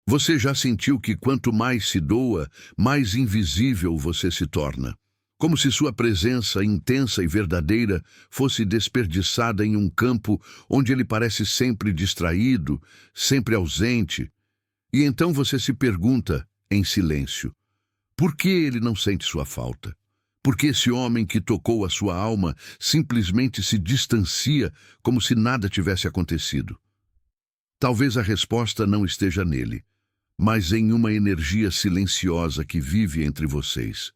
Você já sentiu que quanto mais se doa, mais invisível você se torna? Como se sua presença intensa e verdadeira fosse desperdiçada em um campo onde ele parece sempre distraído, sempre ausente. E então você se pergunta, em silêncio, por que ele não sente sua falta? Por que esse homem que tocou a sua alma simplesmente se distancia como se nada tivesse acontecido? Talvez a resposta não esteja nele, mas em uma energia silenciosa que vive entre vocês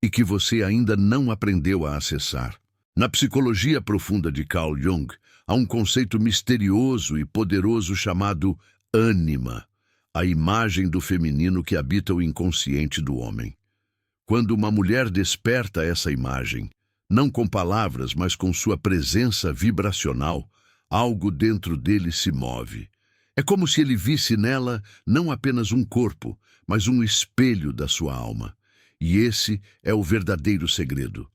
e que você ainda não aprendeu a acessar. Na psicologia profunda de Carl Jung, há um conceito misterioso e poderoso chamado ânima, a imagem do feminino que habita o inconsciente do homem. Quando uma mulher desperta essa imagem, não com palavras, mas com sua presença vibracional, algo dentro dele se move. É como se ele visse nela não apenas um corpo, mas um espelho da sua alma. E esse é o verdadeiro segredo.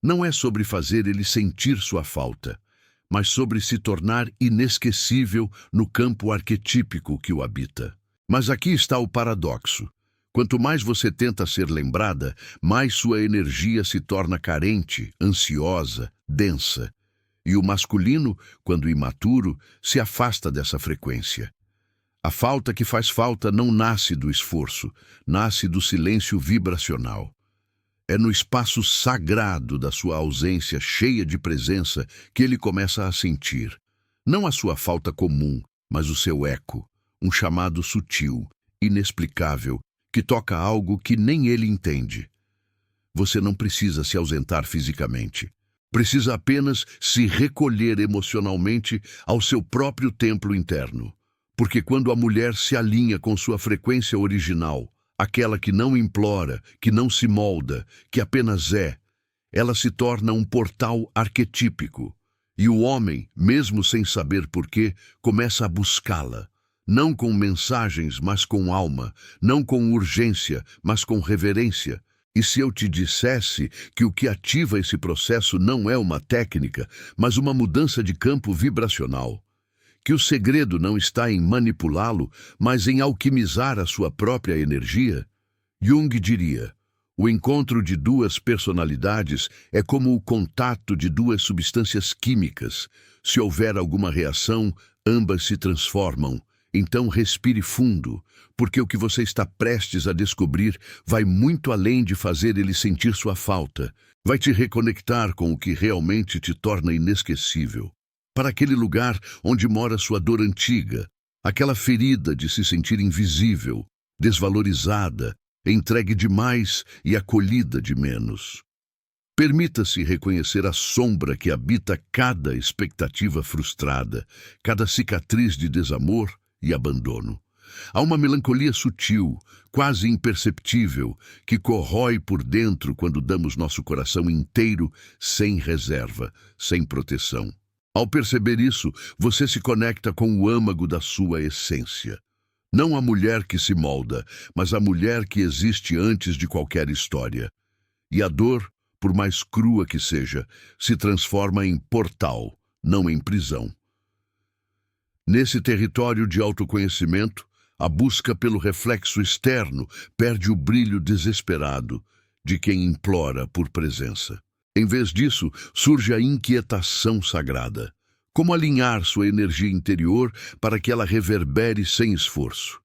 Não é sobre fazer ele sentir sua falta, mas sobre se tornar inesquecível no campo arquetípico que o habita. Mas aqui está o paradoxo. Quanto mais você tenta ser lembrada, mais sua energia se torna carente, ansiosa, densa. E o masculino, quando imaturo, se afasta dessa frequência. A falta que faz falta não nasce do esforço, nasce do silêncio vibracional. É no espaço sagrado da sua ausência cheia de presença que ele começa a sentir. Não a sua falta comum, mas o seu eco, um chamado sutil, inexplicável, que toca algo que nem ele entende. Você não precisa se ausentar fisicamente. Precisa apenas se recolher emocionalmente ao seu próprio templo interno. Porque quando a mulher se alinha com sua frequência original, aquela que não implora, que não se molda, que apenas é, ela se torna um portal arquetípico. E o homem, mesmo sem saber porquê, começa a buscá-la. Não com mensagens, mas com alma. Não com urgência, mas com reverência. E se eu te dissesse que o que ativa esse processo não é uma técnica, mas uma mudança de campo vibracional? Que o segredo não está em manipulá-lo, mas em alquimizar a sua própria energia? Jung diria, o encontro de duas personalidades é como o contato de duas substâncias químicas. Se houver alguma reação, ambas se transformam. Então respire fundo, porque o que você está prestes a descobrir vai muito além de fazer ele sentir sua falta. Vai te reconectar com o que realmente te torna inesquecível. Para aquele lugar onde mora sua dor antiga, aquela ferida de se sentir invisível, desvalorizada, entregue demais e acolhida de menos. Permita-se reconhecer a sombra que habita cada expectativa frustrada, cada cicatriz de desamor e abandono. Há uma melancolia sutil, quase imperceptível, que corrói por dentro quando damos nosso coração inteiro, sem reserva, sem proteção. Ao perceber isso, você se conecta com o âmago da sua essência. Não a mulher que se molda, mas a mulher que existe antes de qualquer história. E a dor, por mais crua que seja, se transforma em portal, não em prisão. Nesse território de autoconhecimento, a busca pelo reflexo externo perde o brilho desesperado de quem implora por presença. Em vez disso, surge a inquietação sagrada. Como alinhar sua energia interior para que ela reverbere sem esforço?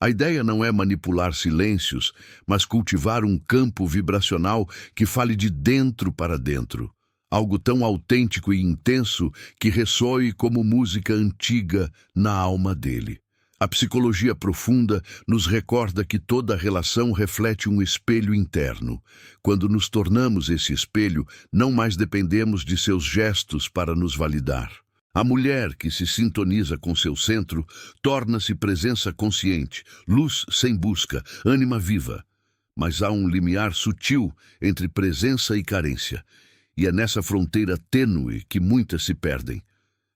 A ideia não é manipular silêncios, mas cultivar um campo vibracional que fale de dentro para dentro. Algo tão autêntico e intenso que ressoe como música antiga na alma dele. A psicologia profunda nos recorda que toda relação reflete um espelho interno. Quando nos tornamos esse espelho, não mais dependemos de seus gestos para nos validar. A mulher que se sintoniza com seu centro torna-se presença consciente, luz sem busca, ânima viva. Mas há um limiar sutil entre presença e carência. E é nessa fronteira tênue que muitas se perdem.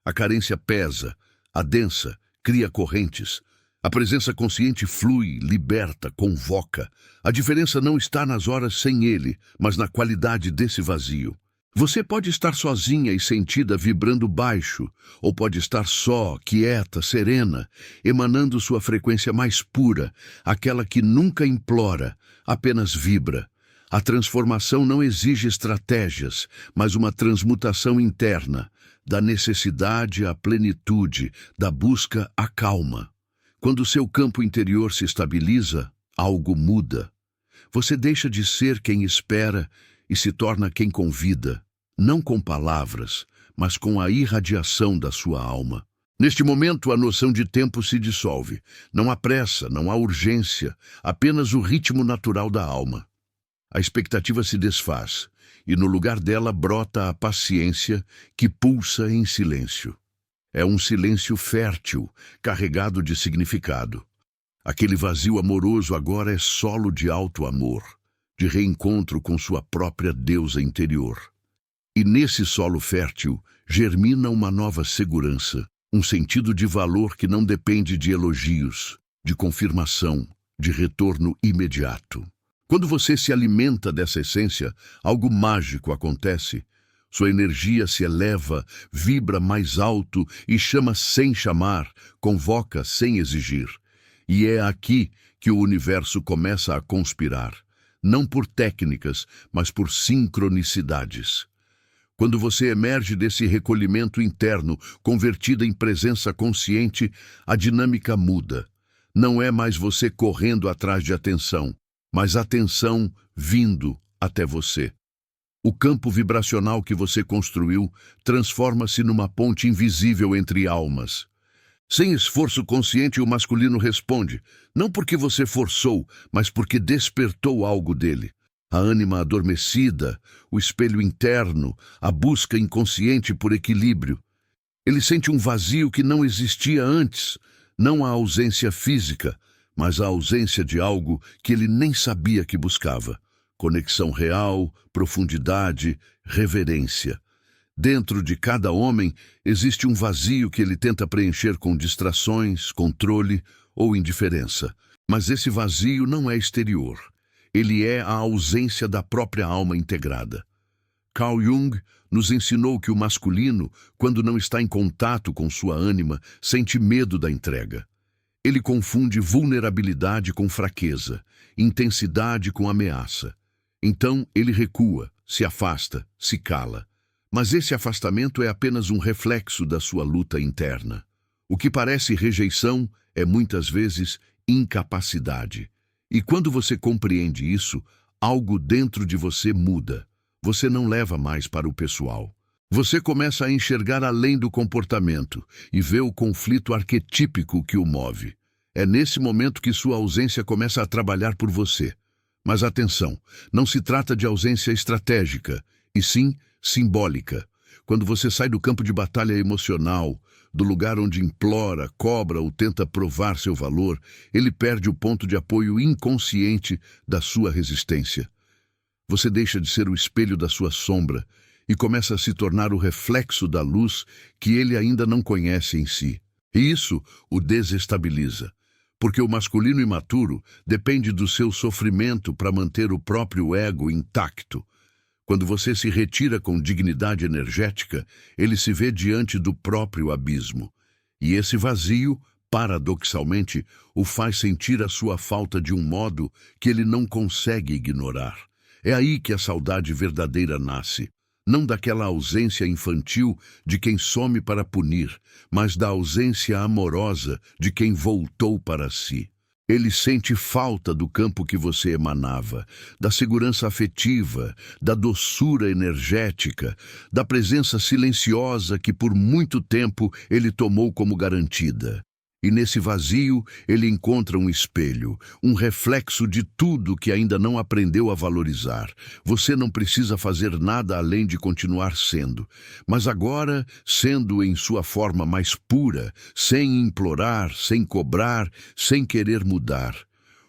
A carência pesa, adensa, cria correntes. A presença consciente flui, liberta, convoca. A diferença não está nas horas sem ele, mas na qualidade desse vazio. Você pode estar sozinha e sentida vibrando baixo, ou pode estar só, quieta, serena, emanando sua frequência mais pura, aquela que nunca implora, apenas vibra. A transformação não exige estratégias, mas uma transmutação interna, da necessidade à plenitude, da busca à calma. Quando seu campo interior se estabiliza, algo muda. Você deixa de ser quem espera e se torna quem convida, não com palavras, mas com a irradiação da sua alma. Neste momento, a noção de tempo se dissolve. Não há pressa, não há urgência, apenas o ritmo natural da alma. A expectativa se desfaz, e no lugar dela brota a paciência que pulsa em silêncio. É um silêncio fértil, carregado de significado. Aquele vazio amoroso agora é solo de alto amor, de reencontro com sua própria deusa interior. E nesse solo fértil germina uma nova segurança, um sentido de valor que não depende de elogios, de confirmação, de retorno imediato. Quando você se alimenta dessa essência, algo mágico acontece. Sua energia se eleva, vibra mais alto e chama sem chamar, convoca sem exigir. E é aqui que o universo começa a conspirar, não por técnicas, mas por sincronicidades. Quando você emerge desse recolhimento interno, convertida em presença consciente, a dinâmica muda. Não é mais você correndo atrás de atenção, mas atenção vindo até você. O campo vibracional que você construiu transforma-se numa ponte invisível entre almas. Sem esforço consciente, o masculino responde, não porque você forçou, mas porque despertou algo dele. A ânima adormecida, o espelho interno, a busca inconsciente por equilíbrio. Ele sente um vazio que não existia antes, não a ausência física, mas a ausência de algo que ele nem sabia que buscava. Conexão real, profundidade, reverência. Dentro de cada homem existe um vazio que ele tenta preencher com distrações, controle ou indiferença. Mas esse vazio não é exterior. Ele é a ausência da própria alma integrada. Carl Jung nos ensinou que o masculino, quando não está em contato com sua ânima, sente medo da entrega. Ele confunde vulnerabilidade com fraqueza, intensidade com ameaça. Então ele recua, se afasta, se cala. Mas esse afastamento é apenas um reflexo da sua luta interna. O que parece rejeição é muitas vezes incapacidade. E quando você compreende isso, algo dentro de você muda. Você não leva mais para o pessoal. Você começa a enxergar além do comportamento e vê o conflito arquetípico que o move. É nesse momento que sua ausência começa a trabalhar por você. Mas atenção, não se trata de ausência estratégica, e sim simbólica. Quando você sai do campo de batalha emocional, do lugar onde implora, cobra ou tenta provar seu valor, ele perde o ponto de apoio inconsciente da sua resistência. Você deixa de ser o espelho da sua sombra e começa a se tornar o reflexo da luz que ele ainda não conhece em si. E isso o desestabiliza, porque o masculino imaturo depende do seu sofrimento para manter o próprio ego intacto. Quando você se retira com dignidade energética, ele se vê diante do próprio abismo. E esse vazio, paradoxalmente, o faz sentir a sua falta de um modo que ele não consegue ignorar. É aí que a saudade verdadeira nasce. Não daquela ausência infantil de quem some para punir, mas da ausência amorosa de quem voltou para si. Ele sente falta do campo que você emanava, da segurança afetiva, da doçura energética, da presença silenciosa que por muito tempo ele tomou como garantida. E nesse vazio ele encontra um espelho, um reflexo de tudo que ainda não aprendeu a valorizar. Você não precisa fazer nada além de continuar sendo, mas agora sendo em sua forma mais pura, sem implorar, sem cobrar, sem querer mudar.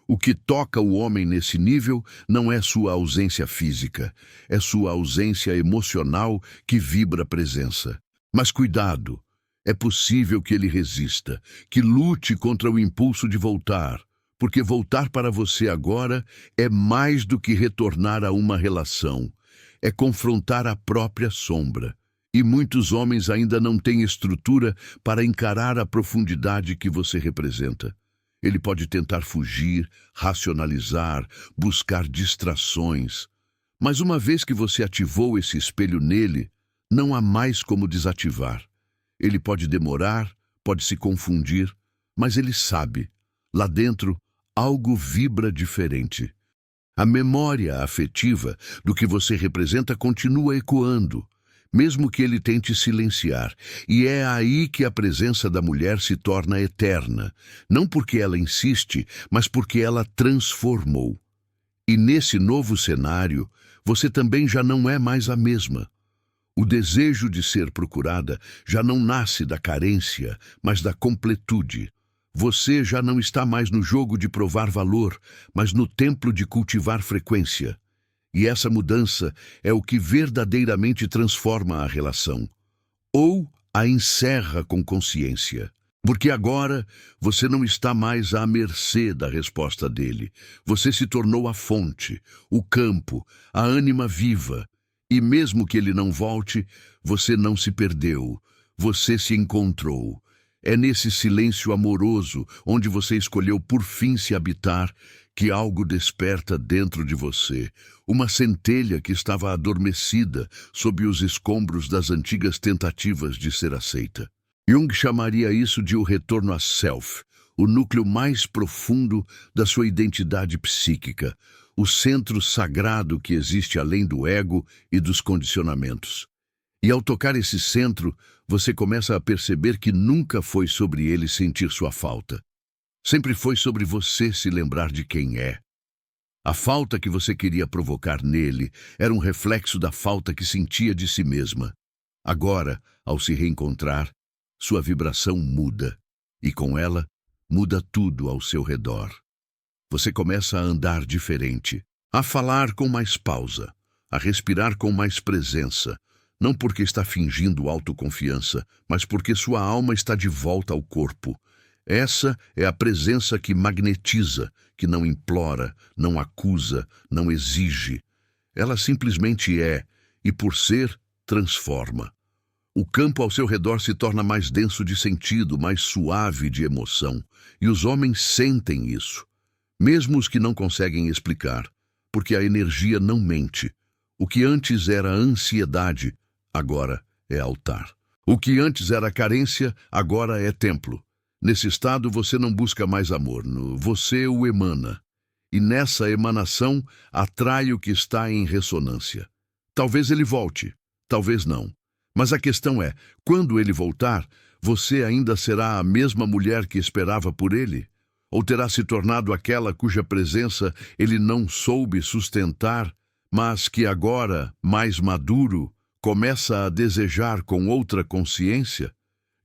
O que toca o homem nesse nível não é sua ausência física, é sua ausência emocional que vibra a presença. Mas cuidado! É possível que ele resista, que lute contra o impulso de voltar, porque voltar para você agora é mais do que retornar a uma relação. é confrontar a própria sombra. E muitos homens ainda não têm estrutura para encarar a profundidade que você representa. Ele pode tentar fugir, racionalizar, buscar distrações. Mas uma vez que você ativou esse espelho nele, não há mais como desativar. Ele pode demorar, pode se confundir, mas ele sabe. Lá dentro, algo vibra diferente. A memória afetiva do que você representa continua ecoando, mesmo que ele tente silenciar. E é aí que a presença da mulher se torna eterna, não porque ela insiste, mas porque ela transformou. E nesse novo cenário, você também já não é mais a mesma. O desejo de ser procurada já não nasce da carência, mas da completude. Você já não está mais no jogo de provar valor, mas no templo de cultivar frequência. E essa mudança é o que verdadeiramente transforma a relação, ou a encerra com consciência. Porque agora você não está mais à mercê da resposta dele. Você se tornou a fonte, o campo, a ânima viva. E mesmo que ele não volte, você não se perdeu, você se encontrou. É nesse silêncio amoroso, onde você escolheu por fim se habitar, que algo desperta dentro de você, uma centelha que estava adormecida sob os escombros das antigas tentativas de ser aceita. Jung chamaria isso de o retorno a self, o núcleo mais profundo da sua identidade psíquica, o centro sagrado que existe além do ego e dos condicionamentos. E ao tocar esse centro, você começa a perceber que nunca foi sobre ele sentir sua falta. Sempre foi sobre você se lembrar de quem é. A falta que você queria provocar nele era um reflexo da falta que sentia de si mesma. Agora, ao se reencontrar, sua vibração muda, e com ela, muda tudo ao seu redor. Você começa a andar diferente, a falar com mais pausa, a respirar com mais presença, não porque está fingindo autoconfiança, mas porque sua alma está de volta ao corpo. Essa é a presença que magnetiza, que não implora, não acusa, não exige. Ela simplesmente é, e por ser, transforma. O campo ao seu redor se torna mais denso de sentido, mais suave de emoção, e os homens sentem isso, mesmo os que não conseguem explicar, porque a energia não mente. O que antes era ansiedade, agora é altar. O que antes era carência, agora é templo. Nesse estado você não busca mais amor, você o emana. E nessa emanação atrai o que está em ressonância. Talvez ele volte, talvez não. Mas a questão é, quando ele voltar, você ainda será a mesma mulher que esperava por ele? Ou terá se tornado aquela cuja presença ele não soube sustentar, mas que agora, mais maduro, começa a desejar com outra consciência?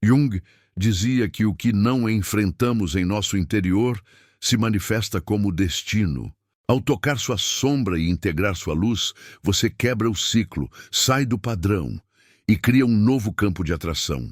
Jung dizia que o que não enfrentamos em nosso interior se manifesta como destino. Ao tocar sua sombra e integrar sua luz, você quebra o ciclo, sai do padrão e cria um novo campo de atração.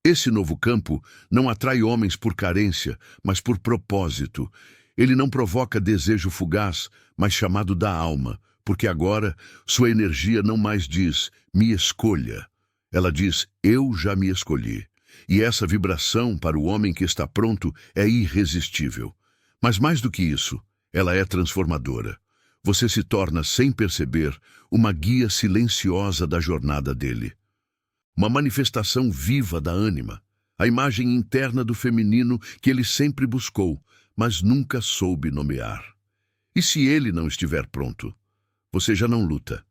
Esse novo campo não atrai homens por carência, mas por propósito. Ele não provoca desejo fugaz, mas chamado da alma, porque agora sua energia não mais diz, me escolha. Ela diz, eu já me escolhi. E essa vibração para o homem que está pronto é irresistível. Mas mais do que isso, ela é transformadora. Você se torna, sem perceber, uma guia silenciosa da jornada dele. Uma manifestação viva da ânima, a imagem interna do feminino que ele sempre buscou, mas nunca soube nomear. E se ele não estiver pronto? Você já não luta,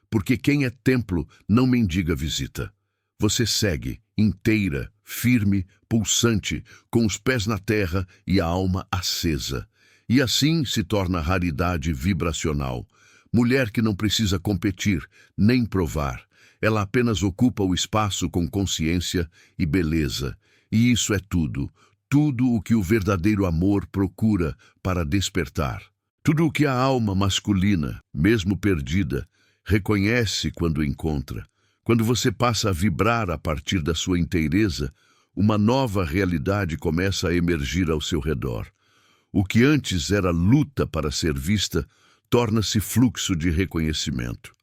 porque quem é templo não mendiga visita. Você segue, inteira, firme, pulsante, com os pés na terra e a alma acesa. E assim se torna raridade vibracional. Mulher que não precisa competir, nem provar. Ela apenas ocupa o espaço com consciência e beleza. E isso é tudo. Tudo o que o verdadeiro amor procura para despertar. Tudo o que a alma masculina, mesmo perdida, reconhece quando encontra. Quando você passa a vibrar a partir da sua inteireza, uma nova realidade começa a emergir ao seu redor. O que antes era luta para ser vista, torna-se fluxo de reconhecimento.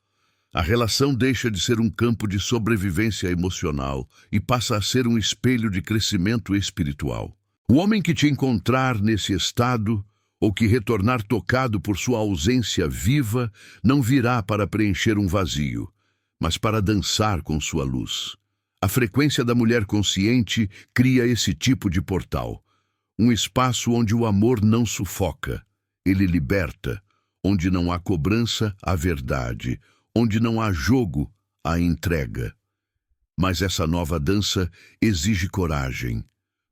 A relação deixa de ser um campo de sobrevivência emocional e passa a ser um espelho de crescimento espiritual. O homem que te encontrar nesse estado, ou que retornar tocado por sua ausência viva, não virá para preencher um vazio, mas para dançar com sua luz. A frequência da mulher consciente cria esse tipo de portal, um espaço onde o amor não sufoca, ele liberta, onde não há cobrança, há verdade, onde não há jogo, há entrega. Mas essa nova dança exige coragem,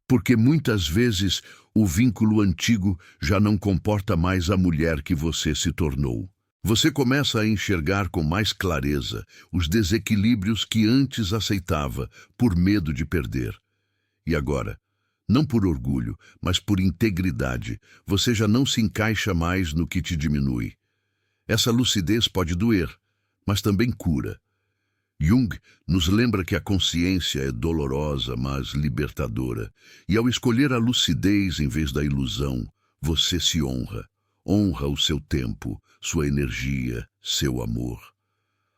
porque muitas vezes o vínculo antigo já não comporta mais a mulher que você se tornou. Você começa a enxergar com mais clareza os desequilíbrios que antes aceitava por medo de perder. E agora, não por orgulho, mas por integridade, você já não se encaixa mais no que te diminui. Essa lucidez pode doer, mas também cura. Jung nos lembra que a consciência é dolorosa, mas libertadora. E ao escolher a lucidez em vez da ilusão, você se honra. Honra o seu tempo, sua energia, seu amor.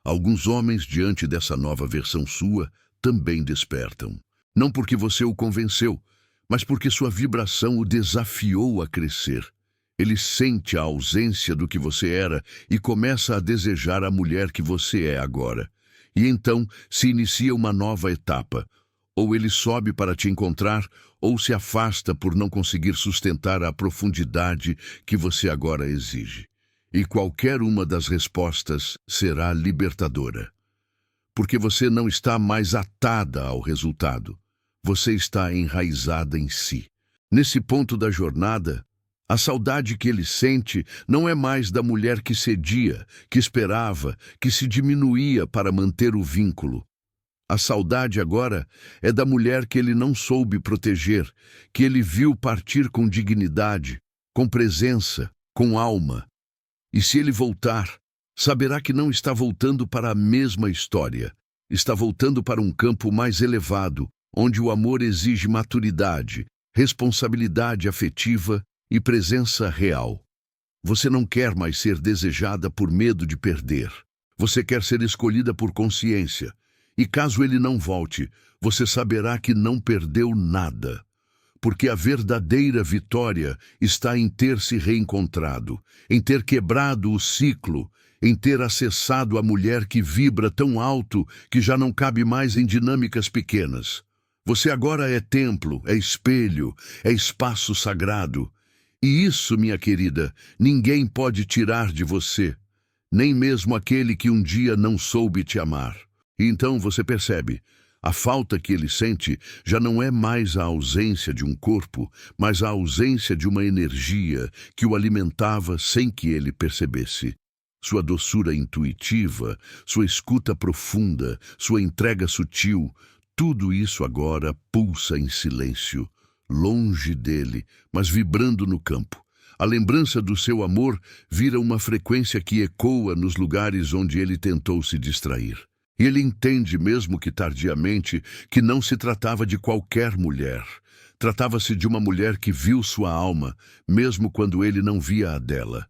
Alguns homens, diante dessa nova versão sua, também despertam. Não porque você o convenceu, mas porque sua vibração o desafiou a crescer. Ele sente a ausência do que você era e começa a desejar a mulher que você é agora. E então se inicia uma nova etapa. Ou ele sobe para te encontrar, ou se afasta por não conseguir sustentar a profundidade que você agora exige. E qualquer uma das respostas será libertadora. Porque você não está mais atada ao resultado. Você está enraizada em si. Nesse ponto da jornada, a saudade que ele sente não é mais da mulher que cedia, que esperava, que se diminuía para manter o vínculo. A saudade agora é da mulher que ele não soube proteger, que ele viu partir com dignidade, com presença, com alma. E se ele voltar, saberá que não está voltando para a mesma história. Está voltando para um campo mais elevado, onde o amor exige maturidade, responsabilidade afetiva e presença real. Você não quer mais ser desejada por medo de perder. Você quer ser escolhida por consciência. E caso ele não volte, você saberá que não perdeu nada. Porque a verdadeira vitória está em ter se reencontrado, em ter quebrado o ciclo, em ter acessado a mulher que vibra tão alto que já não cabe mais em dinâmicas pequenas. Você agora é templo, é espelho, é espaço sagrado. E isso, minha querida, ninguém pode tirar de você, nem mesmo aquele que um dia não soube te amar. E então você percebe, a falta que ele sente já não é mais a ausência de um corpo, mas a ausência de uma energia que o alimentava sem que ele percebesse. Sua doçura intuitiva, sua escuta profunda, sua entrega sutil, tudo isso agora pulsa em silêncio, longe dele, mas vibrando no campo. A lembrança do seu amor vira uma frequência que ecoa nos lugares onde ele tentou se distrair. E ele entende, mesmo que tardiamente, que não se tratava de qualquer mulher. Tratava-se de uma mulher que viu sua alma, mesmo quando ele não via a dela.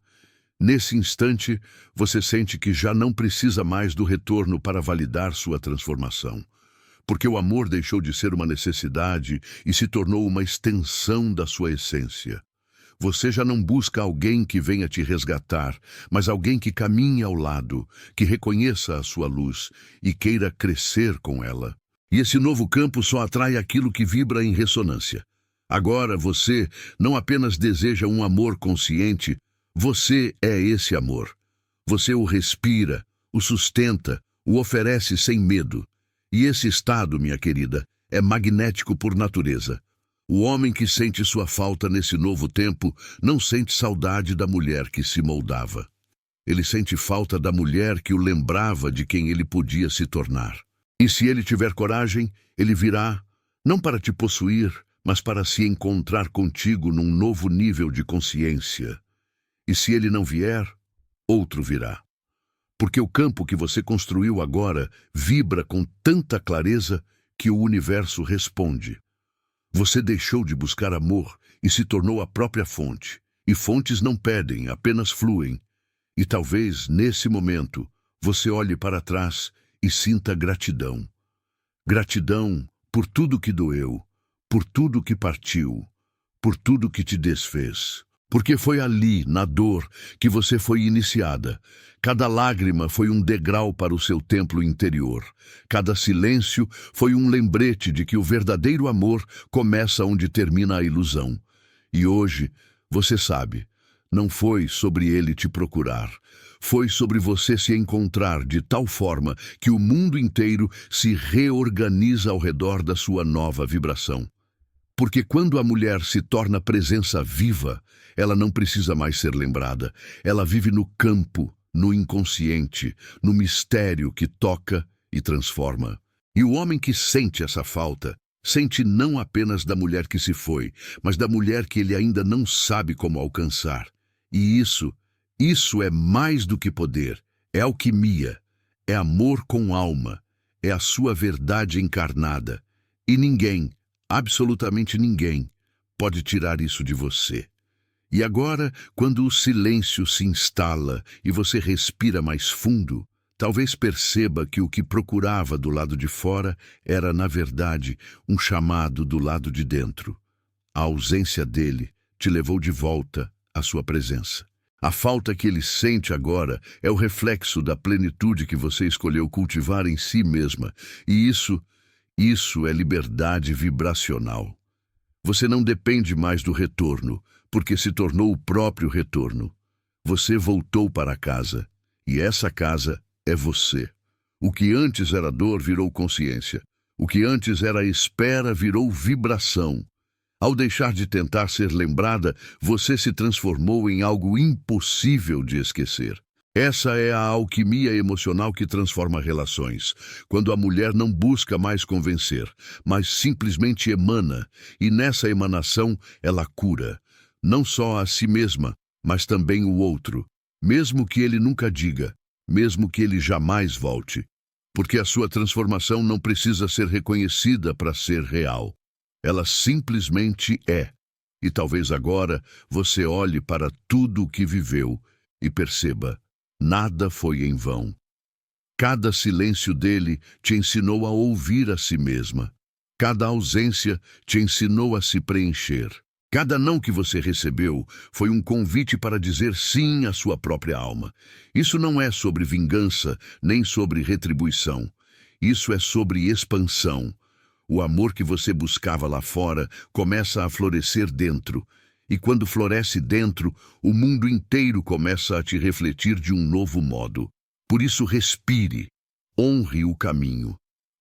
Nesse instante, você sente que já não precisa mais do retorno para validar sua transformação. Porque o amor deixou de ser uma necessidade e se tornou uma extensão da sua essência. Você já não busca alguém que venha te resgatar, mas alguém que caminhe ao lado, que reconheça a sua luz e queira crescer com ela. E esse novo campo só atrai aquilo que vibra em ressonância. Agora você não apenas deseja um amor consciente, você é esse amor. Você o respira, o sustenta, o oferece sem medo. E esse estado, minha querida, é magnético por natureza. O homem que sente sua falta nesse novo tempo não sente saudade da mulher que se moldava. Ele sente falta da mulher que o lembrava de quem ele podia se tornar. E se ele tiver coragem, ele virá, não para te possuir, mas para se encontrar contigo num novo nível de consciência. E se ele não vier, outro virá. Porque o campo que você construiu agora vibra com tanta clareza que o universo responde. Você deixou de buscar amor e se tornou a própria fonte. E fontes não pedem, apenas fluem. E talvez, nesse momento, você olhe para trás e sinta gratidão. Gratidão por tudo que doeu, por tudo que partiu, por tudo que te desfez. Porque foi ali, na dor, que você foi iniciada. Cada lágrima foi um degrau para o seu templo interior. Cada silêncio foi um lembrete de que o verdadeiro amor começa onde termina a ilusão. E hoje, você sabe, não foi sobre ele te procurar. Foi sobre você se encontrar de tal forma que o mundo inteiro se reorganiza ao redor da sua nova vibração. Porque quando a mulher se torna presença viva, ela não precisa mais ser lembrada. Ela vive no campo, no inconsciente, no mistério que toca e transforma. E o homem que sente essa falta, sente não apenas da mulher que se foi, mas da mulher que ele ainda não sabe como alcançar. E isso é mais do que poder, é alquimia, é amor com alma, é a sua verdade encarnada. E ninguém, absolutamente ninguém, pode tirar isso de você. E agora, quando o silêncio se instala e você respira mais fundo, talvez perceba que o que procurava do lado de fora era, na verdade, um chamado do lado de dentro. A ausência dele te levou de volta à sua presença. A falta que ele sente agora é o reflexo da plenitude que você escolheu cultivar em si mesma. E isso é liberdade vibracional. Você não depende mais do retorno, porque se tornou o próprio retorno. Você voltou para casa, e essa casa é você. O que antes era dor virou consciência. O que antes era espera virou vibração. Ao deixar de tentar ser lembrada, você se transformou em algo impossível de esquecer. Essa é a alquimia emocional que transforma relações, quando a mulher não busca mais convencer, mas simplesmente emana, e nessa emanação ela cura, não só a si mesma, mas também o outro, mesmo que ele nunca diga, mesmo que ele jamais volte, porque a sua transformação não precisa ser reconhecida para ser real. Ela simplesmente é. E talvez agora você olhe para tudo o que viveu e perceba: nada foi em vão. Cada silêncio dele te ensinou a ouvir a si mesma. Cada ausência te ensinou a se preencher. Cada não que você recebeu foi um convite para dizer sim à sua própria alma. Isso não é sobre vingança, nem sobre retribuição. Isso é sobre expansão. O amor que você buscava lá fora começa a florescer dentro. E quando floresce dentro, o mundo inteiro começa a te refletir de um novo modo. Por isso respire, honre o caminho.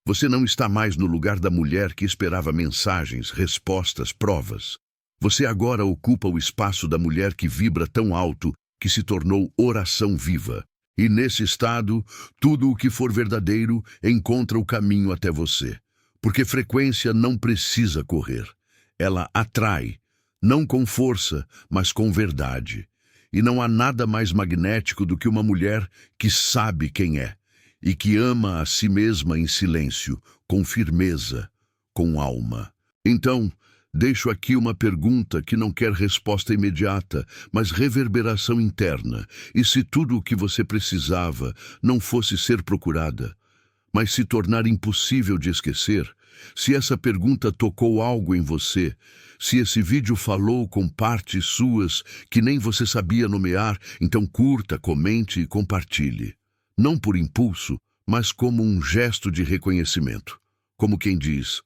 Você não está mais no lugar da mulher que esperava mensagens, respostas, provas. Você agora ocupa o espaço da mulher que vibra tão alto que se tornou oração viva. E nesse estado, tudo o que for verdadeiro encontra o caminho até você. Porque frequência não precisa correr. Ela atrai, não com força, mas com verdade. E não há nada mais magnético do que uma mulher que sabe quem é e que ama a si mesma em silêncio, com firmeza, com alma. Então, deixo aqui uma pergunta que não quer resposta imediata, mas reverberação interna. E se tudo o que você precisava não fosse ser procurada, mas se tornar impossível de esquecer? Se essa pergunta tocou algo em você, se esse vídeo falou com partes suas que nem você sabia nomear, então curta, comente e compartilhe. Não por impulso, mas como um gesto de reconhecimento. Como quem diz: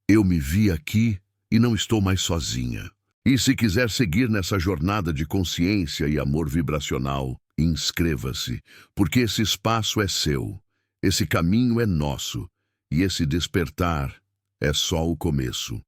eu me vi aqui e não estou mais sozinha. E se quiser seguir nessa jornada de consciência e amor vibracional, inscreva-se, porque esse espaço é seu. Esse caminho é nosso, e esse despertar é só o começo.